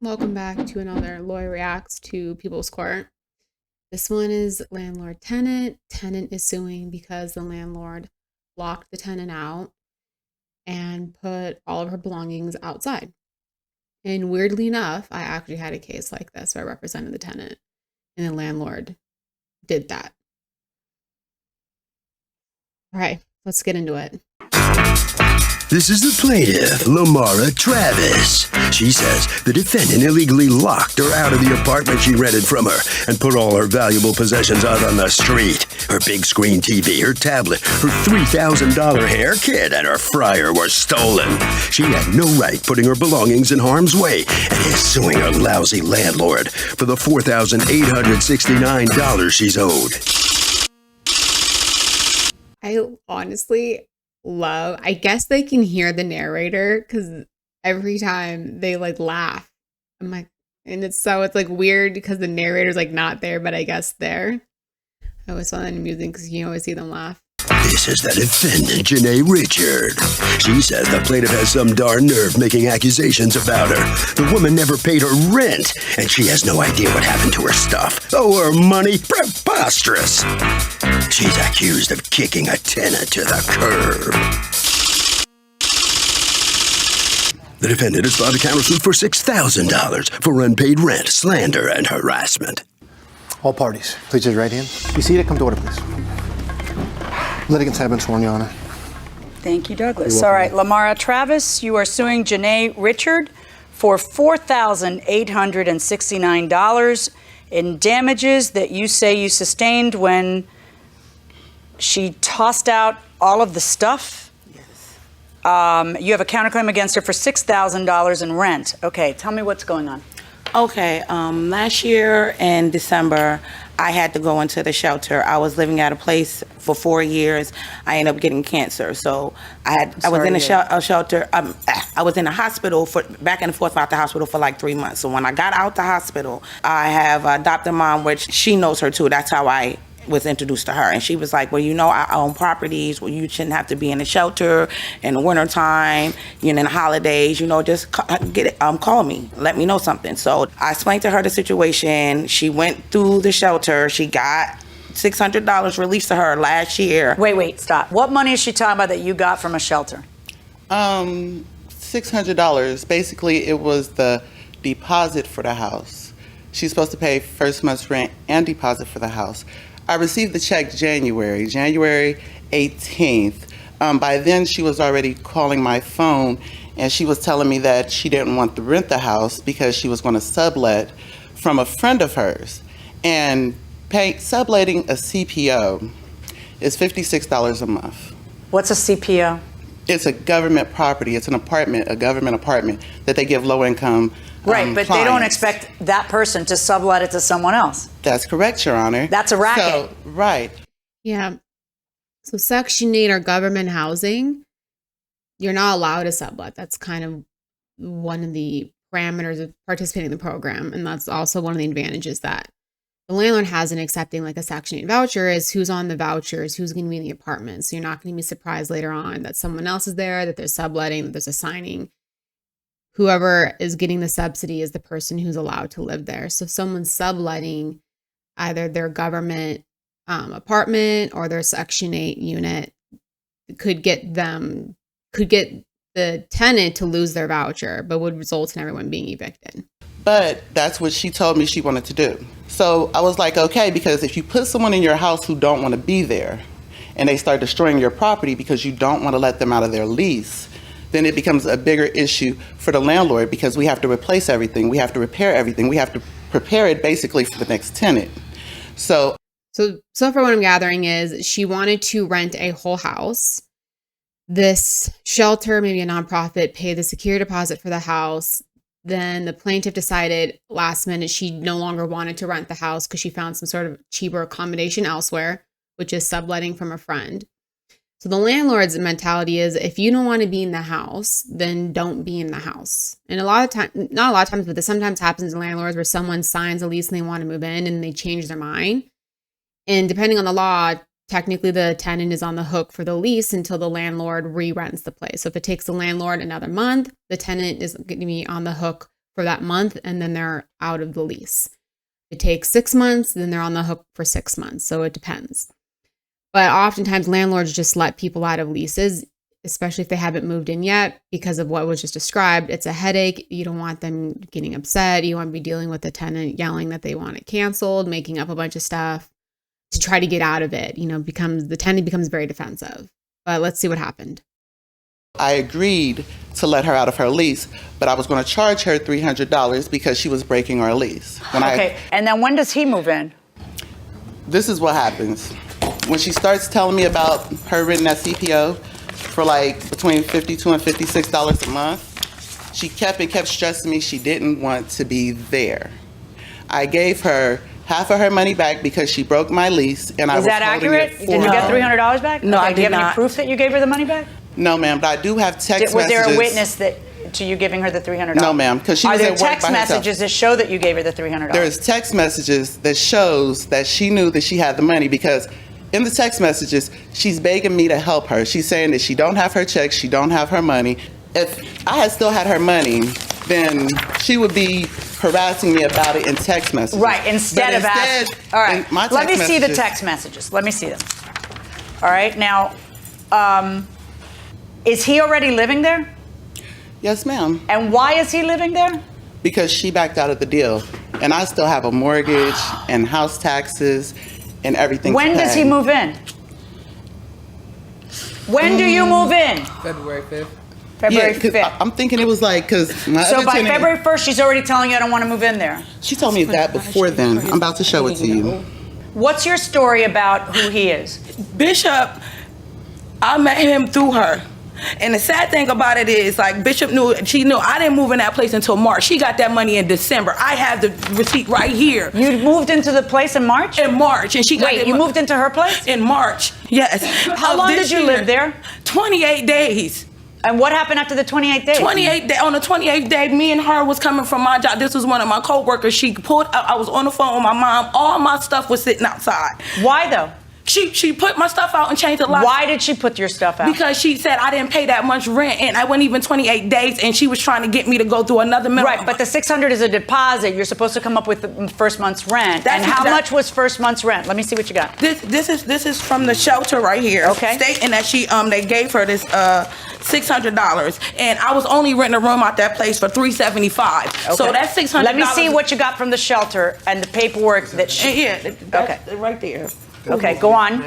Welcome back to another Lawyer Reacts to People's Court. This one is landlord tenant. Tenant is suing because the landlord locked the tenant out and put all of her belongings outside. And weirdly enough, I actually had a case like this where I represented the tenant and the landlord did that. All right, let's get into it. This is the plaintiff, Lamara Travis. She says the defendant illegally locked her out of the apartment she rented from her and put all her valuable possessions out on the street. Her big screen TV, her tablet, her $3,000 hair kit, and her fryer were stolen. She had no right putting her belongings in harm's way and is suing her lousy landlord for the $4,869 she's owed. I honestly I guess they can hear the narrator because every time they laugh, I'm like, and it's like weird because the narrator's not there, but I guess there. I always find that amusing because you always see them laugh. This is the defendant, Janae Richard. She says the plaintiff has some darn nerve making accusations about her. The woman never paid her rent, and she has no idea what happened to her stuff. Oh, her money? Preposterous. She's accused of kicking a tenant to the curb. The defendant has filed a countersuit for $6,000 for unpaid rent, slander, and harassment. All parties, please raise your right hand. Be seated. Come to order, please. Litigants have been sworn, Your Honor. Thank you, Douglas. All right, Lamara Travis, you are suing Janae Richard for $4,869 in damages that you say you sustained when she tossed out all of the stuff. Yes. You have a counterclaim against her for $6,000 in rent. Okay, tell me what's going on. Okay, last year in December, I had to go into the shelter. I was living at a place for 4 years. I ended up getting cancer, so I was in a shelter. I was in a hospital for back and forth out the hospital for like 3 months. So when I got out the hospital, I have a adopted mom, which she knows her too. That's how I was introduced to her, and she was like, well, I own properties. Well, you shouldn't have to be in a shelter in the wintertime, in the holidays, just call me, let me know something. So I explained to her the situation. She went through the shelter. She got $600 released to her last year. Wait, stop. What money is she talking about that you got from a shelter? $600. Basically, it was the deposit for the house. She's supposed to pay first month's rent and deposit for the house. I received the check January 18th. By then, she was already calling my phone, and she was telling me that she didn't want to rent the house because she was going to sublet from a friend of hers. And subletting a CPO is $56 a month. What's a CPO? It's a government property. It's an apartment, a government apartment that they give low-income Right, but clients. they don't expect that person to sublet it to someone else. That's correct, Your Honor. That's a racket. Right. Yeah. So Section 8 or government housing, you're not allowed to sublet. That's kind of one of the parameters of participating in the program. And that's also one of the advantages that the landlord has in accepting a Section 8 voucher is who's on the vouchers, who's going to be in the apartment. So you're not going to be surprised later on that someone else is there, that there's subletting, that there's a signing. Whoever is getting the subsidy is the person who's allowed to live there. So if someone's subletting either their government apartment or their Section 8 unit, could get the tenant to lose their voucher, but would result in everyone being evicted. But that's what she told me she wanted to do. So I was like, okay, because if you put someone in your house who don't want to be there and they start destroying your property because you don't want to let them out of their lease, then it becomes a bigger issue for the landlord because we have to replace everything. We have to repair everything. We have to prepare it basically for the next tenant. So for what I'm gathering is she wanted to rent a whole house. This shelter, maybe a nonprofit, paid the security deposit for the house. Then the plaintiff decided last minute she no longer wanted to rent the house because she found some sort of cheaper accommodation elsewhere, which is subletting from a friend. So the landlord's mentality is if you don't want to be in the house, then don't be in the house. And not a lot of times, but this sometimes happens to landlords where someone signs a lease and they want to move in and they change their mind. And depending on the law, technically the tenant is on the hook for the lease until the landlord re-rents the place. So if it takes the landlord another month, the tenant is going to be on the hook for that month, and then they're out of the lease. It takes 6 months, then they're on the hook for 6 months. So it depends. But oftentimes landlords just let people out of leases, especially if they haven't moved in yet, because of what was just described. It's a headache. You don't want them getting upset. You want to be dealing with the tenant yelling that they want it canceled, making up a bunch of stuff to try to get out of it. The tenant becomes very defensive. But let's see what happened. I agreed to let her out of her lease, but I was going to charge her $300 because she was breaking our lease. And then when does he move in? This is what happens. When she starts telling me about her renting at CPO for like between $52 and $56 a month, she kept stressing me she didn't want to be there. I gave her half of her money back because she broke my lease, and I was that holding accurate? it Did for you get her. $300 back? No, I Do you did have any not. proof that you gave her the money back? No, ma'am, but I do have text Was messages. there a witness to you giving her the $300? No, ma'am, because she Are was there at work text by herself. messages that show that you gave her the $300? There's text messages that shows that she knew that she had the money, because in the text messages, she's begging me to help her. She's saying that she don't have her checks, she don't have her money. If I had still had her money, then she would be harassing me about it in text messages. Right, instead of asking. All right, in my let me text see the messages- text messages. Let me see them. All right, now, is he already living there? Yes, ma'am. And why is he living there? Because she backed out of the deal, and I still have a mortgage and house taxes and everything. When to does pay. he move in? When do you move in? February 5th. February 'cause 5th. I'm thinking it was like, because my So other by tenant, February 1st, she's already telling you I don't want to move in there. she told me that before then. I'm about to show it to you. What's your story about who he is? Bishop, I met him through her. And the sad thing about it is, like, Bishop she knew I didn't move in that place until March. She got that money in December. I have the receipt right here. You moved into the place in March? In March, and she got Wait, you moved into her place? in March. Yes. How long did you live there? 28 days. And what happened after the 28 days? 28 day, on the 28th day, me and her was coming from my job. This was one of my coworkers. She pulled up. I was on the phone with my mom. All my stuff was sitting outside. Why though? She put my stuff out and changed the lock. Why did she put your stuff out? Because she said I didn't pay that much rent, and I went even 28 days, and she was trying to get me to go through another minimum. Right, but the $600 is a deposit. You're supposed to come up with the first month's rent. That's and how exact- much was first month's rent? Let me see what you got. This is from the shelter right here. Okay. Stating that they gave her this $600, and I was only renting a room out that place for $375. So Okay. that's $600. Let me see what you got from the shelter and the paperwork that she. Yeah, that's right there. Okay, go on.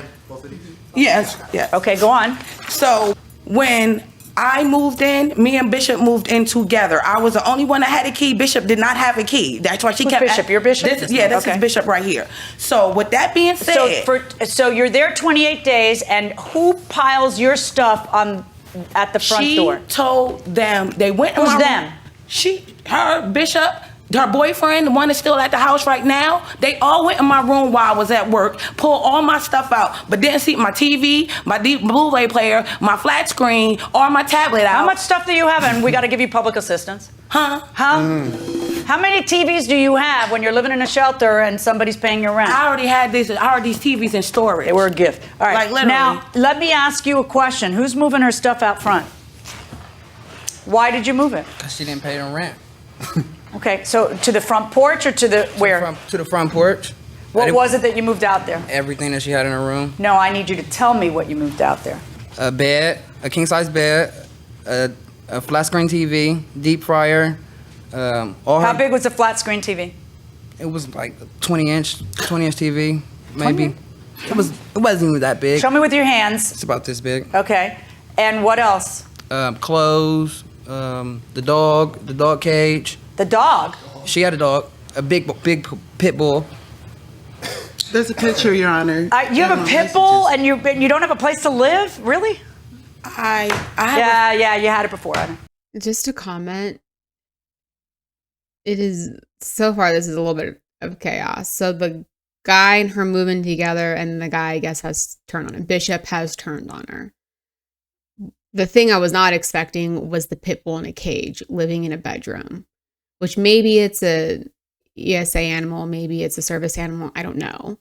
Yes. Okay, go on. So when I moved in, me and Bishop moved in together. I was the only one that had a key. Bishop did not have a key. That's why she Who's kept. Bishop? Your Bishop? This is Okay. Bishop right here. So with that being said, So you're there 28 days, and who piles your stuff at the front she door? told them they went. in Who's my them? room. Her, Bishop, her boyfriend, the one that's still at the house right now. They all went in my room while I was at work, pulled all my stuff out, but didn't see my TV, my Blu-ray player, my flat screen, or my tablet out. How much stuff do you have? And we got to give you public assistance. Huh? How many TVs do you have when you're living in a shelter and somebody's paying your rent? I already had these TVs in storage. They were a gift. All right. Like, literally. Now, let me ask you a question. Who's moving her stuff out front? Why did you move it? Because she didn't pay the rent. Okay, so to the front porch or to the where? To the front porch. What was it that you moved out there? Everything that she had in her room. No, I need you to tell me what you moved out there. A bed, a king-size bed, a flat screen TV, deep fryer. How big was the flat screen TV? It was like 20-inch TV, maybe. It wasn't even that big. Show me with your hands. It's about this big. Okay. And what else? Clothes, the dog cage. The dog. She had a dog, a big pit bull. There's a picture, Your Honor. You have a pit bull and you don't have a place to live? Really? I have Yeah, you had it before. I know. Just a comment. It is so far. This is a little bit of chaos. So the guy and her moving together, and the guy I guess has turned on her. Bishop has turned on her. The thing I was not expecting was the pit bull in a cage living in a bedroom, which maybe it's a ESA animal, maybe it's a service animal. I don't know.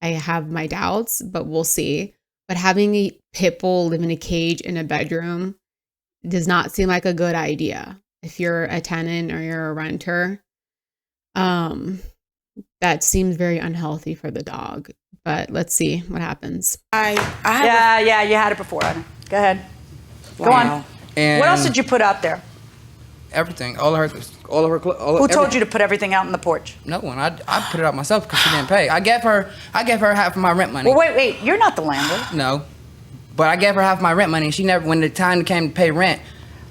I have my doubts, but we'll see. But having a pit bull live in a cage in a bedroom does not seem like a good idea. if you're a tenant or you're a renter. That seems very unhealthy for the dog, but let's see what happens. Yeah, you had it before. Go ahead. Go on. And What else did you put out there? everything, all of her Who told you to put everything out on the porch? No one. I put it out myself because she didn't pay. I gave her half of my rent money. Well, wait, you're not the landlord. No, but I gave her half my rent money. And she never, when the time came to pay rent.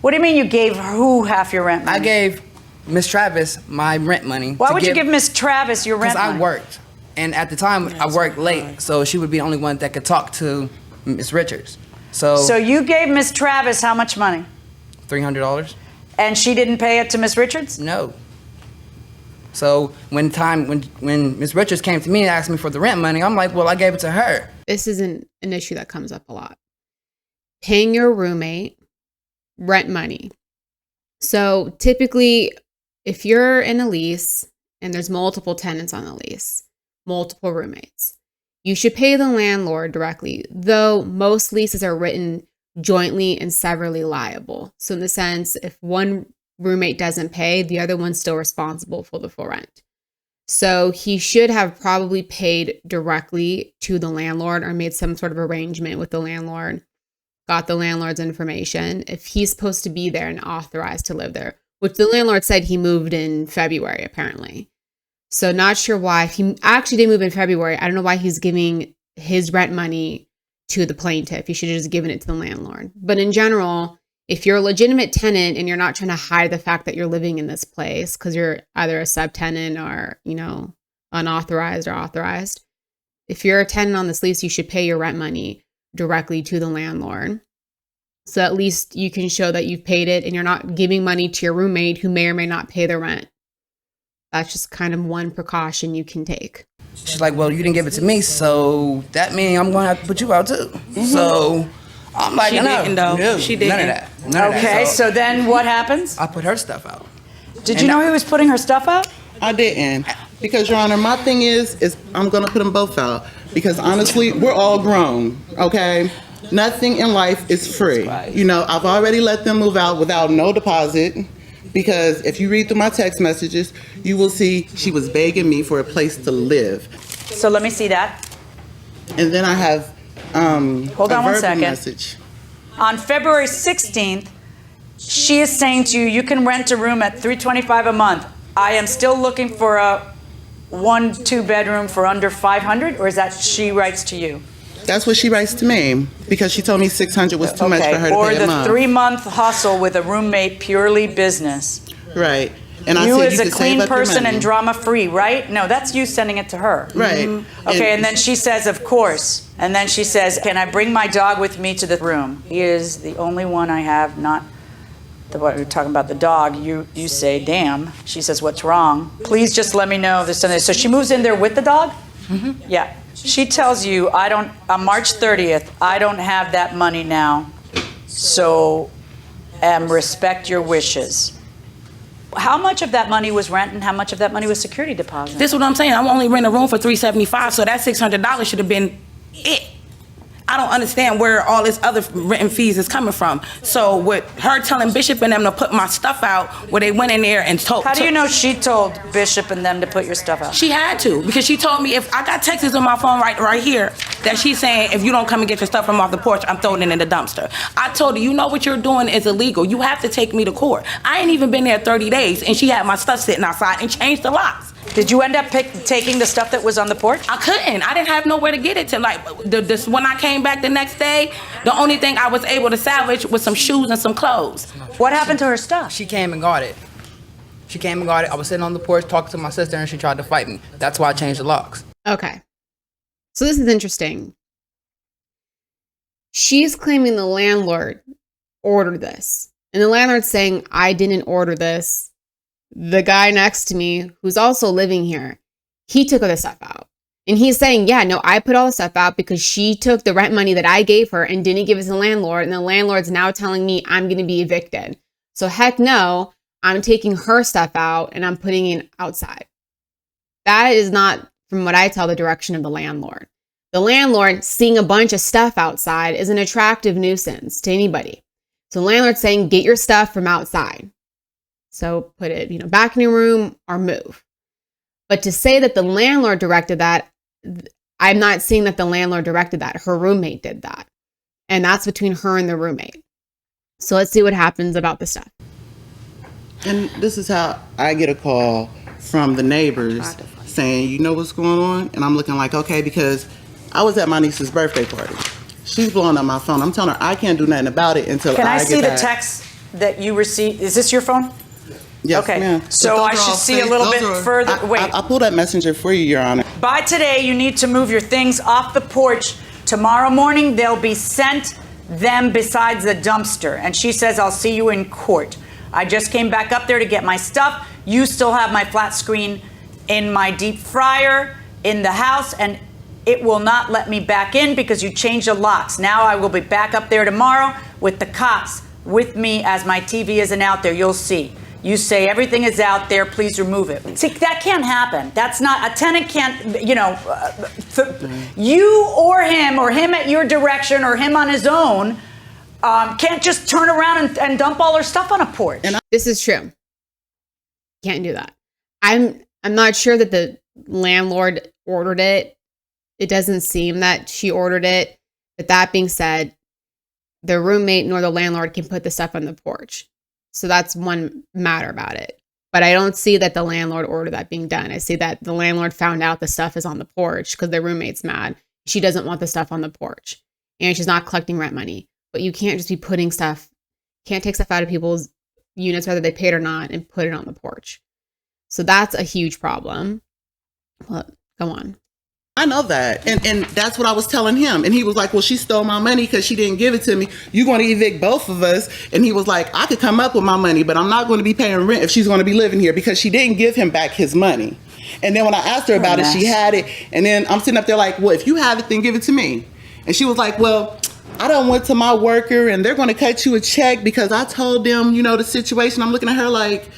What do you mean you gave who half your rent money? I gave Miss Travis my rent money. Why would you give Miss Travis your rent money? Because I worked, and at the time I worked late, so she would be the only one that could talk to Miss Richards. So you gave Miss Travis how much money? $300. And she didn't pay it to Miss Richards? No. So when Miss Richards came to me and asked me for the rent money, I'm like, well, I gave it to her. This isn't an issue that comes up a lot. Paying your roommate rent money. So typically, if you're in a lease and there's multiple tenants on the lease, multiple roommates, you should pay the landlord directly, though most leases are written jointly and severally liable. So in the sense, if one roommate doesn't pay, the other one's still responsible for the full rent. So he should have probably paid directly to the landlord or made some sort of arrangement with the landlord, got the landlord's information if he's supposed to be there and authorized to live there, which the landlord said he moved in February, apparently. So not sure why. If he actually did move in February, I don't know why he's giving his rent money to the plaintiff. He should have just given it to the landlord. But in general, if you're a legitimate tenant and you're not trying to hide the fact that you're living in this place because you're either a subtenant or, unauthorized or authorized, if you're a tenant on this lease, you should pay your rent money directly to the landlord. So at least you can show that you've paid it and you're not giving money to your roommate who may or may not pay the rent. That's just kind of one precaution you can take. She's like, well, you didn't give it to me, so that means I'm going to have to put you out too. Mm-hmm. So I'm like, She didn't, though. No, She didn't. None of that. None of Okay, that. so then what happens? I put her stuff out. Did you know he was putting her stuff out? I didn't. Because, Your Honor, my thing is I'm going to put them both out. Because honestly, we're all grown, okay? Nothing in life is free. I've already let them move out without no deposit. Because if you read through my text messages, you will see she was begging me for a place to live. So let me see that. And then I have Hold on one second. message. On February 16th, she is saying to you, you can rent a room at $325 a month. I am still looking for a 1-2 bedroom for under $500, or is that she writes to you? That's what she writes to me because she told me $600 was too much for her to or pay a the month. 3-month hustle with a roommate, purely business. Right. And I You said as you a could clean save up your person money. and drama-free, right? No, that's you sending it to her. Right. Okay, and then she says, of course. And then she says, can I bring my dog with me to the room? He is the only one I have, not the what we're talking about the dog. You say, damn. She says, what's wrong? Please just let me know if there's something. So she moves in there with the dog? Mm-hmm. Yeah. She tells you, on March 30th, I don't have that money now. So respect your wishes. How much of that money was rent and how much of that money was security deposit? This is what I'm saying. I'm only renting a room for $375, so that $600 should have been it. I don't understand where all this other rent and fees is coming from. So with her telling Bishop and them to put my stuff out, where they went in there and told. How do you know she told Bishop and them to put your stuff out? She had to, because she told me, if I got texts on my phone right here that she's saying, if you don't come and get your stuff from off the porch, I'm throwing it in the dumpster. I told her, you know what you're doing is illegal. You have to take me to court. I ain't even been there 30 days, and she had my stuff sitting outside and changed the locks. Did you end up taking the stuff that was on the porch? I couldn't. I didn't have nowhere to get it to. When I came back the next day, the only thing I was able to salvage was some shoes and some clothes. What happened to her stuff? She came and got it. I was sitting on the porch talking to my sister, and she tried to fight me. That's why I changed the locks. Okay. So this is interesting. She's claiming the landlord ordered this. And the landlord's saying, I didn't order this. The guy next to me, who's also living here, he took all the stuff out. And he's saying, yeah, no, I put all the stuff out because she took the rent money that I gave her and didn't give it to the landlord. And the landlord's now telling me I'm going to be evicted. So heck no, I'm taking her stuff out and I'm putting it outside. That is not, from what I tell, the direction of the landlord. The landlord seeing a bunch of stuff outside is an attractive nuisance to anybody. So the landlord's saying, get your stuff from outside. So put it, back in your room or move. But to say that the landlord directed that, I'm not seeing that the landlord directed that. Her roommate did that. And that's between her and the roommate. So let's see what happens about the stuff. And this is how I get a call from the neighbors saying, you know what's going on? And I'm looking like, okay, because I was at my niece's birthday party. She's blowing up my phone. I'm telling her I can't do nothing about it until Can I get see the back. text that you received? Is this your phone? Yes, Okay, ma'am. so I should see a little bit further. Wait. I pulled that messenger for you, Your Honor. By today, you need to move your things off the porch. Tomorrow morning, they'll be sent them besides the dumpster. And she says, I'll see you in court. I just came back up there to get my stuff. You still have my flat screen in my deep fryer in the house, and it will not let me back in because you changed the locks. Now I will be back up there tomorrow with the cops with me as my TV isn't out there. You'll see. You say everything is out there, please remove it. See, that can't happen. That's not, a tenant can't, you or him at your direction or him on his own, can't just turn around and dump all her stuff on a porch. This is true. Can't do that. I'm not sure that the landlord ordered it. It doesn't seem that she ordered it. But that being said, the roommate nor the landlord can put the stuff on the porch. So that's one matter about it. But I don't see that the landlord ordered that being done. I see that the landlord found out the stuff is on the porch because the roommate's mad. She doesn't want the stuff on the porch. And she's not collecting rent money. But you can't just be putting stuff, can't take stuff out of people's units, whether they paid or not, and put it on the porch. So that's a huge problem. Well, go on. I know that. And that's what I was telling him. And he was like, well, she stole my money because she didn't give it to me. You're going to evict both of us. And he was like, I could come up with my money, but I'm not going to be paying rent if she's going to be living here because she didn't give him back his money. And then when I asked her about it, she had it. And then I'm sitting up there like, well, if you have it, then give it to me. And she was like, well, I done went to my worker and they're going to cut you a check because I told them, the situation. I'm looking at her like,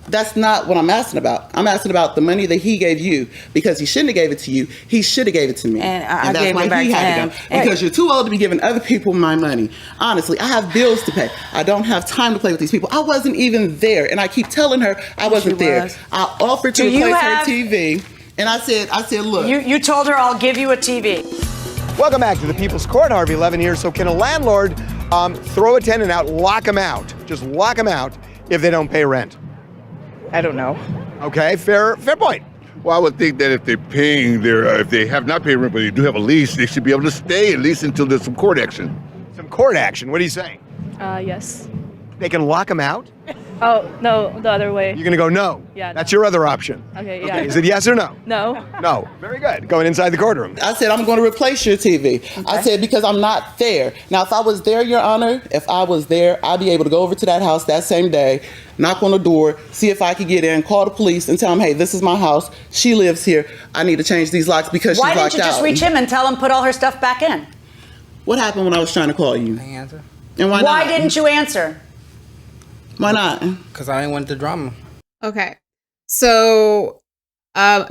that's not what I'm asking about. I'm asking about the money that he gave you because he shouldn't have gave it to you. He should have gave it to me. And I that's gave why it back he to had him. to go. Because you're too old to be giving other people my money. Honestly, I have bills to pay. I don't have time to play with these people. I wasn't even there. And I keep telling her I wasn't there. I offered to replace her TV. And I said, look. You told her I'll give you a TV. Welcome back to the People's Court. Harvey Levin here. So can a landlord throw a tenant out, lock them out, just lock them out if they don't pay rent? I don't know. Okay, fair point. Well, I would think that if they're paying if they have not paid rent, but they do have a lease, they should be able to stay at least until there's some court action. Some court action? What are you saying? Yes. They can lock them out? Oh, no, the other way. You're going to go no? Yeah. That's your other option? Okay, yeah. Is it yes or no? No. No. Very good. Going inside the courtroom. I said, I'm going to replace your TV. Okay. I said, because I'm not there. Now, if I was there, Your Honor, if I was there, I'd be able to go over to that house that same day, knock on the door, see if I could get in, call the police and tell them, hey, this is my house. She lives here. I need to change these locks because she's locked out. Why didn't you just reach him and tell him put all her stuff back in? What happened when I was trying to call you? I answer. And why not? Why didn't you answer? Why not? Because I didn't want the drama. Okay. So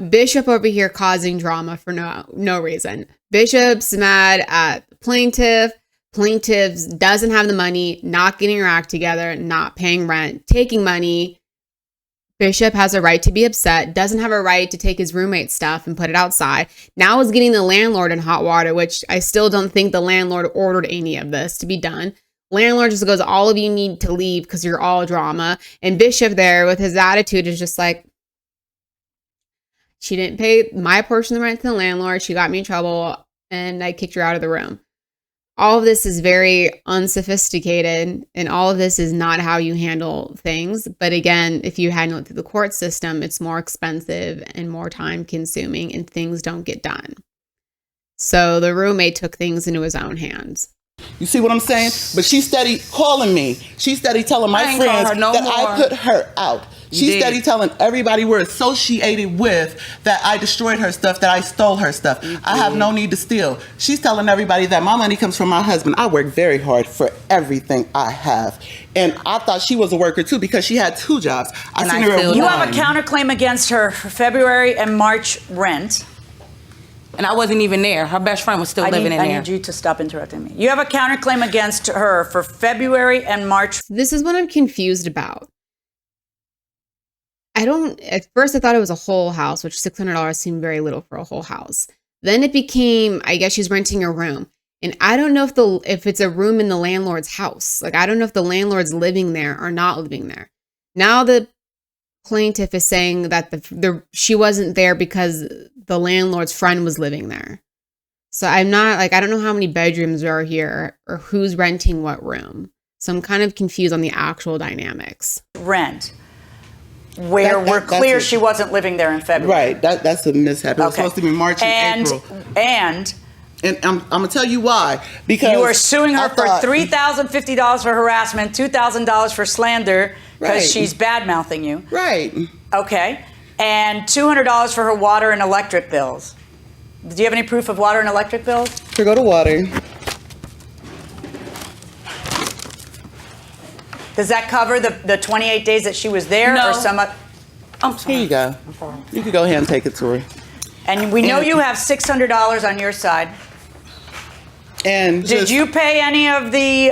Bishop over here causing drama for no reason. Bishop's mad at the plaintiff. Plaintiff doesn't have the money, not getting her act together, not paying rent, taking money. Bishop has a right to be upset, doesn't have a right to take his roommate's stuff and put it outside. Now is getting the landlord in hot water, which I still don't think the landlord ordered any of this to be done. Landlord just goes, all of you need to leave because you're all drama. And Bishop there with his attitude is just like, she didn't pay my portion of the rent to the landlord. She got me in trouble and I kicked her out of the room. All of this is very unsophisticated and all of this is not how you handle things. But again, if you handle it through the court system, it's more expensive and more time consuming and things don't get done. So the roommate took things into his own hands. You see what I'm saying? But she's steady calling me. She's steady telling my friends that I put her out. She's steady telling everybody we're associated with that I destroyed her stuff, that I stole her stuff. I have no need to steal. She's telling everybody that my money comes from my husband. I work very hard for everything I have. And I thought she was a worker too because she had 2 jobs. I seen her at You one. have a counterclaim against her for February and March rent. And I wasn't even there. Her best friend was still living in there. I need you to stop interrupting me. You have a counterclaim against her for February and March. This is what I'm confused about. At first I thought it was a whole house, which $600 seemed very little for a whole house. Then it became, I guess she's renting a room. And I don't know if it's a room in the landlord's house. Like, I don't know if the landlord's living there or not living there. Now the plaintiff is saying that she wasn't there because the landlord's friend was living there. So I don't know how many bedrooms are here or who's renting what room. So I'm kind of confused on the actual dynamics. Rent, where we're clear she wasn't living there in February. Right, that's a mishap. It was supposed to be March and April. And I'm going to tell you why. Because you are suing her for $3,050 for harassment, $2,000 for slander because she's bad-mouthing you. Right. Okay. And $200 for her water and electric bills. Do you have any proof of water and electric bills? Here go to water. Does that cover the 28 days that she was there? No. Or some? Here you go. You can go ahead and take it to her. And we know you have $600 on your side. And did you pay any of the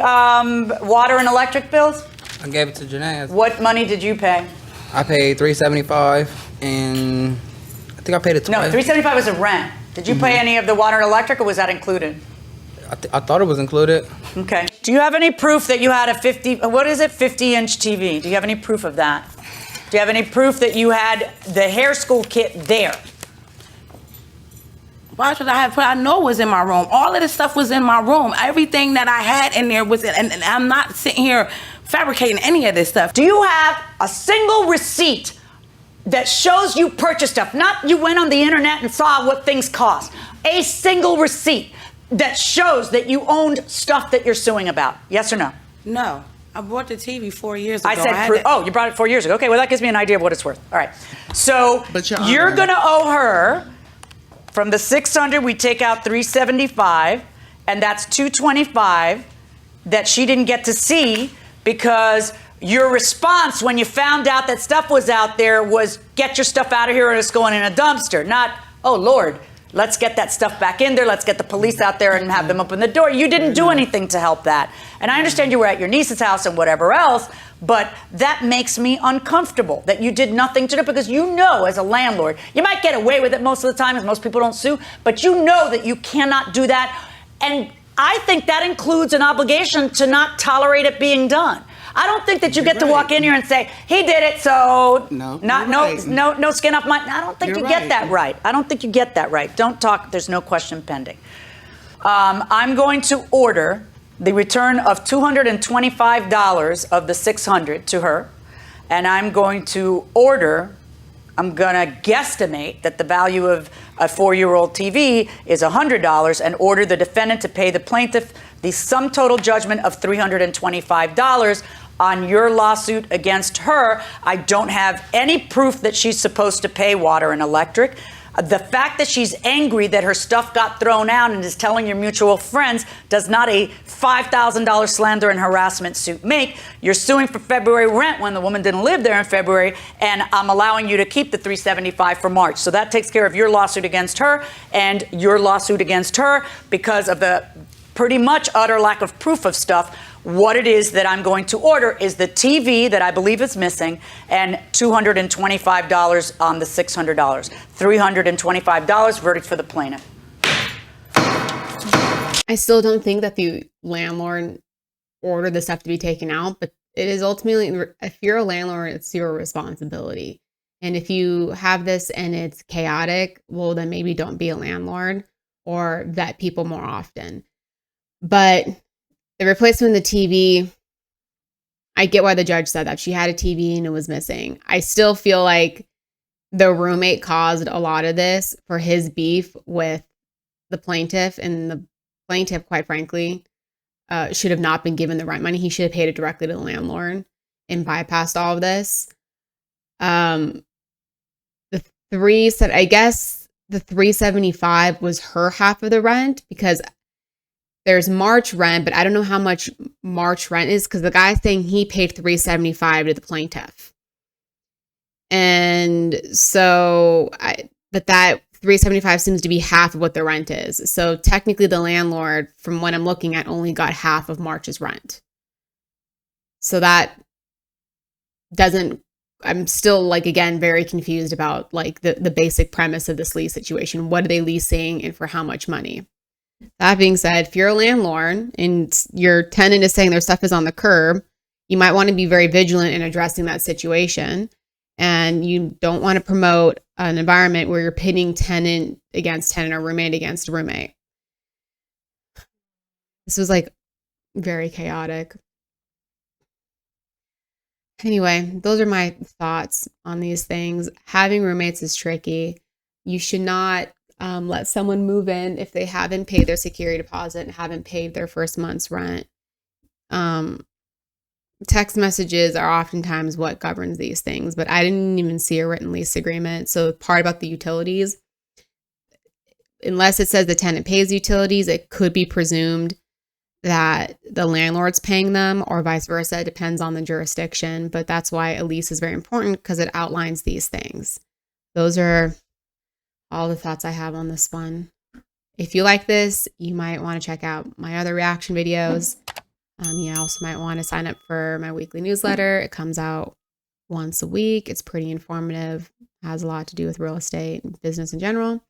water and electric bills? I gave it to Janae. What money did you pay? I paid $375, and I think I paid it twice. No, $375 was a rent. Did you pay any of the water and electric, or was that included? I thought it was included. Okay. Do you have any proof that you had a 50-inch TV? Do you have any proof of that? Do you have any proof that you had the hair school kit there? Why should I have put? I know it was in my room. All of this stuff was in my room. Everything that I had in there was in, and I'm not sitting here fabricating any of this stuff. Do you have a single receipt that shows you purchased stuff? Not you went on the internet and saw what things cost. A single receipt that shows that you owned stuff that you're suing about. Yes or no? No. I bought the TV 4 years ago. I said, you brought it 4 years ago. Okay, well, that gives me an idea of what it's worth. All right. So you're going to owe her, from the $600, we take out $375, and that's $225 that she didn't get to see because your response when you found out that stuff was out there was, get your stuff out of here or it's going in a dumpster. Not, oh, Lord, let's get that stuff back in there. Let's get the police out there and have them open the door. You didn't do anything to help that. And I understand you were at your niece's house and whatever else, but that makes me uncomfortable that you did nothing to do, because you know, as a landlord, you might get away with it most of the time, as most people don't sue, but you know that you cannot do that. And I think that includes an obligation to not tolerate it being done. I don't think that you get to walk in here and say, he did it, so no skin off my... I don't think you get that right. I don't think you get that right. Don't talk. There's no question pending. I'm going to order the return of $225 of the $600 to her, and I'm going to guesstimate that the value of a 4-year-old TV is $100 and order the defendant to pay the plaintiff the sum total judgment of $325 on your lawsuit against her. I don't have any proof that she's supposed to pay water and electric. The fact that she's angry that her stuff got thrown out and is telling your mutual friends does not a $5,000 slander and harassment suit make. You're suing for February rent when the woman didn't live there in February, and I'm allowing you to keep the $375 for March. So that takes care of your lawsuit against her and your lawsuit against her because of the pretty much utter lack of proof of stuff. What it is that I'm going to order is the TV that I believe is missing and $225 on the $600. $325, verdict for the plaintiff. I still don't think that the landlord ordered the stuff to be taken out, but it is ultimately, if you're a landlord, it's your responsibility. And if you have this and it's chaotic, well, then maybe don't be a landlord or vet people more often. But the replacement of the TV, I get why the judge said that. She had a TV and it was missing. I still feel like the roommate caused a lot of this for his beef with the plaintiff, and the plaintiff, quite frankly, should have not been given the rent money. He should have paid it directly to the landlord and bypassed all of this. I guess the $375 was her half of the rent, because there's March rent, but I don't know how much March rent is, because the guy's saying he paid $375 to the plaintiff. And so, but that $375 seems to be half of what the rent is. So technically the landlord, from what I'm looking at, only got half of March's rent. So that doesn't I'm still like, again, very confused about like the basic premise of this lease situation. What are they leasing and for how much money? That being said, if you're a landlord and your tenant is saying their stuff is on the curb, you might want to be very vigilant in addressing that situation. And you don't want to promote an environment where you're pitting tenant against tenant or roommate against roommate. This was like very chaotic. Anyway, those are my thoughts on these things. Having roommates is tricky. You should not let someone move in if they haven't paid their security deposit and haven't paid their first month's rent. Text messages are oftentimes what governs these things, but I didn't even see a written lease agreement. So the part about the utilities, unless it says the tenant pays utilities, it could be presumed that the landlord's paying them or vice versa. It depends on the jurisdiction, but that's why a lease is very important because it outlines these things. Those are all the thoughts I have on this one. If you like this, you might want to check out my other reaction videos. You also might want to sign up for my weekly newsletter. It comes out once a week. It's pretty informative, has a lot to do with real estate and business in general.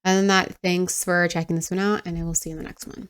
Other than that, thanks for checking this one out, and I will see you in the next one.